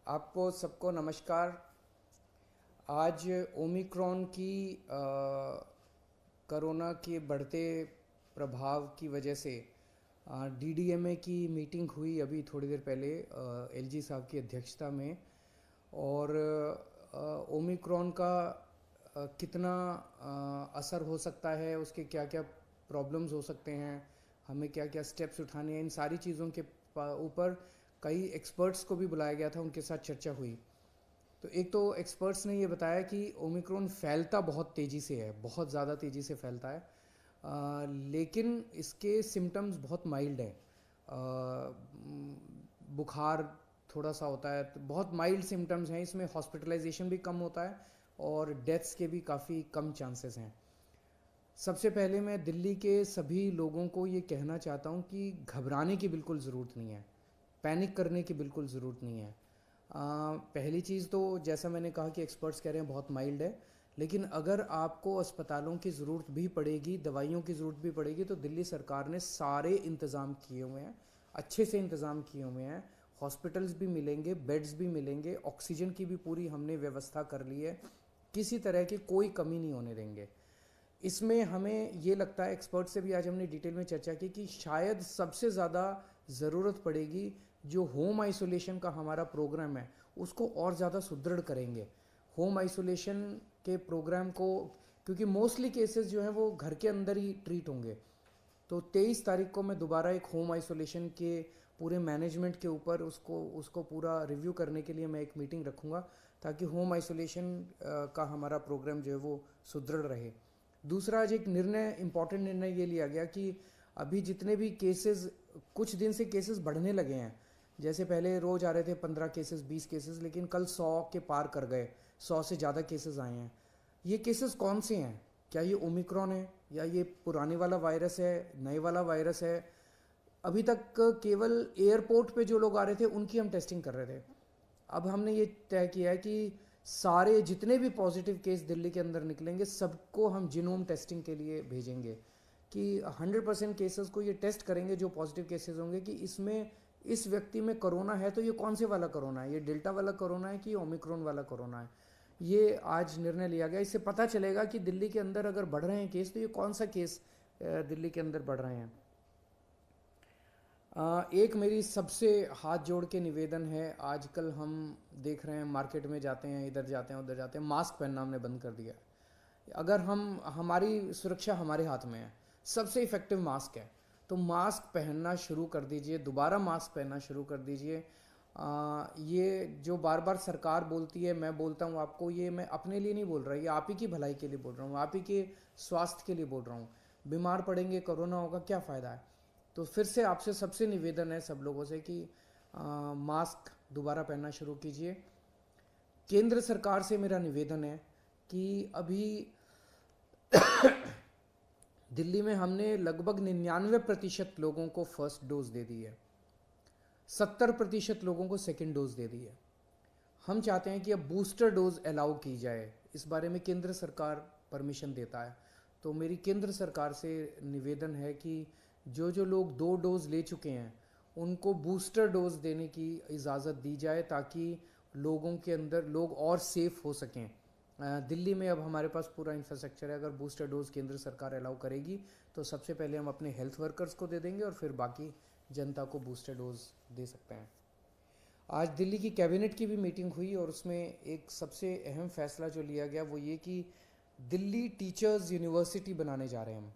आपको सबको नमस्कार। आज ओमिक्रॉन की कोरोना के बढ़ते प्रभाव की वजह से डीडीएमए की मीटिंग हुई अभी थोड़ी देर पहले एलजी साहब की अध्यक्षता में। और ओमिक्रॉन का कितना असर हो सकता है, उसके क्या क्या प्रॉब्लम्स हो सकते हैं, हमें क्या क्या स्टेप्स उठाने हैं, इन सारी चीज़ों के ऊपर कई एक्सपर्ट्स को भी बुलाया गया था, उनके साथ चर्चा हुई। तो एक तो एक्सपर्ट्स ने ये बताया कि ओमिक्रॉन फैलता बहुत तेज़ी से है, बहुत ज़्यादा तेज़ी से फैलता है, लेकिन इसके सिम्टम्स बहुत माइल्ड हैं। बुखार थोड़ा सा होता है, तो बहुत माइल्ड सिम्टम्स हैं, इसमें हॉस्पिटलाइजेशन भी कम होता है और डेथ्स के भी काफ़ी कम चांसेस हैं। सबसे पहले मैं दिल्ली के सभी लोगों को ये कहना चाहता हूँ कि घबराने की बिल्कुल ज़रूरत नहीं है, पैनिक करने की बिल्कुल ज़रूरत नहीं है। पहली चीज़ तो जैसा मैंने कहा कि एक्सपर्ट्स कह रहे हैं बहुत माइल्ड है, लेकिन अगर आपको अस्पतालों की ज़रूरत भी पड़ेगी, दवाइयों की ज़रूरत भी पड़ेगी, तो दिल्ली सरकार ने सारे इंतज़ाम किए हुए हैं, अच्छे से इंतज़ाम किए हुए हैं। हॉस्पिटल्स भी मिलेंगे, बेड्स भी मिलेंगे, ऑक्सीजन की भी पूरी हमने व्यवस्था कर ली है, किसी तरह की कोई कमी नहीं होने देंगे। इसमें हमें ये लगता है, एक्सपर्ट से भी आज हमने डिटेल में चर्चा की, कि शायद सबसे ज़्यादा ज़रूरत पड़ेगी जो होम आइसोलेशन का हमारा प्रोग्राम है उसको और ज़्यादा सुदृढ़ करेंगे। होम आइसोलेशन के प्रोग्राम को, क्योंकि मोस्टली केसेस जो हैं वो घर के अंदर ही ट्रीट होंगे, तो 23 तारीख को मैं दोबारा एक होम आइसोलेशन के पूरे मैनेजमेंट के ऊपर उसको उसको पूरा रिव्यू करने के लिए मैं एक मीटिंग रखूँगा, ताकि होम आइसोलेशन का हमारा प्रोग्राम जो है वो सुदृढ़ रहे। दूसरा, आज एक निर्णय, इम्पॉर्टेंट निर्णय ये लिया गया कि अभी जितने भी केसेस, कुछ दिन से केसेस बढ़ने लगे हैं, जैसे पहले रोज़ आ रहे थे 15 केसेस, 20 केसेस, लेकिन कल 100 के पार कर गए, 100 से ज़्यादा केसेस आए हैं। ये केसेस कौन से हैं? क्या ये ओमिक्रॉन है, या ये पुराने वाला वायरस है, नए वाला वायरस है? अभी तक केवल एयरपोर्ट पे जो लोग आ रहे थे उनकी हम टेस्टिंग कर रहे थे। अब हमने ये तय किया है कि सारे जितने भी पॉजिटिव केस दिल्ली के अंदर निकलेंगे सबको हम जीनोम टेस्टिंग के लिए भेजेंगे, कि 100% केसेस को ये टेस्ट करेंगे जो पॉजिटिव केसेस होंगे, कि इसमें इस व्यक्ति में कोरोना है तो ये कौन से वाला कोरोना है, ये डेल्टा वाला कोरोना है कि ओमिक्रॉन वाला कोरोना है। ये आज निर्णय लिया गया। इससे पता चलेगा कि दिल्ली के अंदर अगर बढ़ रहे हैं केस, तो ये कौन सा केस दिल्ली के अंदर बढ़ रहे हैं। एक मेरी सबसे हाथ जोड़ के निवेदन है, आजकल हम देख रहे हैं मार्केट में जाते हैं, इधर जाते हैं उधर जाते हैं, मास्क पहनना हमने बंद कर दिया है। अगर हमारी सुरक्षा हमारे हाथ में है, सबसे इफ़ेक्टिव मास्क है, तो मास्क पहनना शुरू कर दीजिए, दोबारा मास्क पहनना शुरू कर दीजिए। ये जो बार बार सरकार बोलती है, मैं बोलता हूँ आपको, ये मैं अपने लिए नहीं बोल रहा, ये आप ही की भलाई के लिए बोल रहा हूँ, आप ही के स्वास्थ्य के लिए बोल रहा हूँ। बीमार पड़ेंगे, कोरोना होगा, क्या फ़ायदा है? तो फिर से आपसे सबसे निवेदन है सब लोगों से कि मास्क दोबारा पहनना शुरू कीजिए। केंद्र सरकार से मेरा निवेदन है कि अभी दिल्ली में हमने लगभग 99% लोगों को फर्स्ट डोज दे दी है, 70% लोगों को सेकेंड डोज दे दी है। हम चाहते हैं कि अब बूस्टर डोज अलाउ की जाए, इस बारे में केंद्र सरकार परमिशन देता है। तो मेरी केंद्र सरकार से निवेदन है कि जो जो लोग 2 डोज ले चुके हैं उनको बूस्टर डोज देने की इजाज़त दी जाए, ताकि लोगों के अंदर लोग और सेफ हो सकें। दिल्ली में अब हमारे पास पूरा इंफ्रास्ट्रक्चर है, अगर बूस्टर डोज केंद्र सरकार अलाउ करेगी तो सबसे पहले हम अपने हेल्थ वर्कर्स को दे देंगे और फिर बाकी जनता को बूस्टर डोज दे सकते हैं। आज दिल्ली की कैबिनेट की भी मीटिंग हुई और उसमें एक सबसे अहम फैसला जो लिया गया वो ये कि दिल्ली टीचर्स यूनिवर्सिटी बनाने जा रहे हैं हम।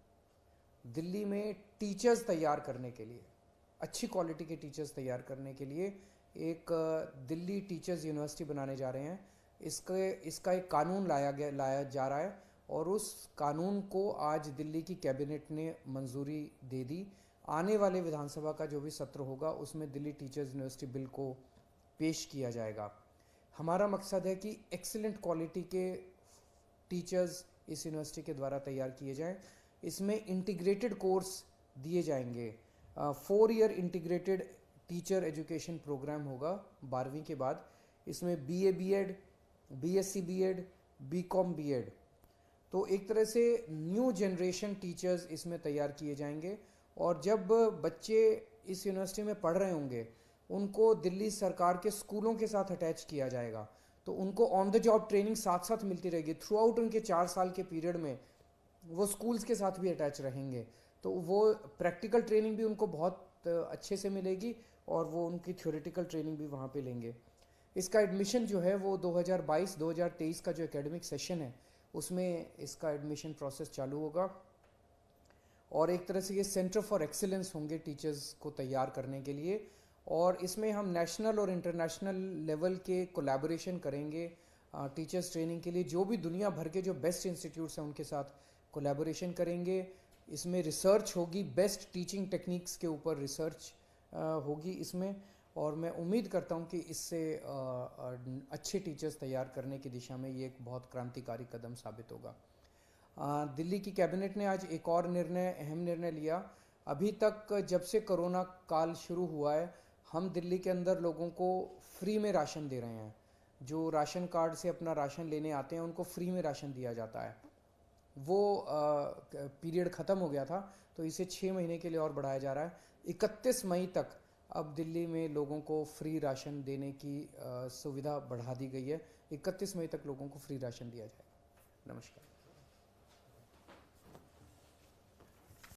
दिल्ली में टीचर्स तैयार करने के लिए, अच्छी क्वालिटी के टीचर्स तैयार करने के लिए एक दिल्ली टीचर्स यूनिवर्सिटी बनाने जा रहे हैं। इसका एक कानून लाया जा रहा है और उस कानून को आज दिल्ली की कैबिनेट ने मंजूरी दे दी। आने वाले विधानसभा का जो भी सत्र होगा उसमें दिल्ली टीचर्स यूनिवर्सिटी बिल को पेश किया जाएगा। हमारा मकसद है कि एक्सीलेंट क्वालिटी के टीचर्स इस यूनिवर्सिटी के द्वारा तैयार किए जाएं। इसमें इंटीग्रेटेड कोर्स दिए जाएंगे। 4 year integrated teacher education program होगा 12वीं के बाद। इसमें BA BEd, BSc BEd, BCom BEd, तो एक तरह से न्यू जनरेशन टीचर्स इसमें तैयार किए जाएंगे। और जब बच्चे इस यूनिवर्सिटी में पढ़ रहे होंगे उनको दिल्ली सरकार के स्कूलों के साथ अटैच किया जाएगा। तो उनको ऑन द जॉब ट्रेनिंग साथ साथ मिलती रहेगी थ्रू आउट उनके 4 साल के पीरियड में। वो स्कूल्स के साथ भी अटैच रहेंगे, तो वो प्रैक्टिकल ट्रेनिंग भी उनको बहुत अच्छे से मिलेगी और वो उनकी थ्योरेटिकल ट्रेनिंग भी वहाँ पे लेंगे। इसका एडमिशन जो है वो 2022-2023 का जो एकेडमिक सेशन है उसमें इसका एडमिशन प्रोसेस चालू होगा। और एक तरह से ये सेंटर फॉर एक्सीलेंस होंगे टीचर्स को तैयार करने के लिए। और इसमें हम नेशनल और इंटरनेशनल लेवल के कोलैबोरेशन करेंगे टीचर्स ट्रेनिंग के लिए। जो भी दुनिया भर के जो बेस्ट इंस्टीट्यूट्स हैं उनके साथ कोलैबोरेशन करेंगे। इसमें रिसर्च होगी, बेस्ट टीचिंग टेक्निक्स के ऊपर रिसर्च होगी इसमें। और मैं उम्मीद करता हूँ कि इससे अच्छे टीचर्स तैयार करने की दिशा में ये एक बहुत क्रांतिकारी कदम साबित होगा। दिल्ली की कैबिनेट ने आज एक और अहम निर्णय लिया। अभी तक जब से कोरोना काल शुरू हुआ है, हम दिल्ली के अंदर लोगों को फ्री में राशन दे रहे हैं। जो राशन कार्ड से अपना राशन लेने आते हैं उनको फ्री में राशन दिया जाता है। वो पीरियड ख़त्म हो गया था, तो इसे 6 महीने के लिए और बढ़ाया जा रहा है। 31 मई तक अब दिल्ली में लोगों को फ्री राशन देने की सुविधा बढ़ा दी गई है। 31 मई तक लोगों को फ्री राशन दिया जाएगा। नमस्कार।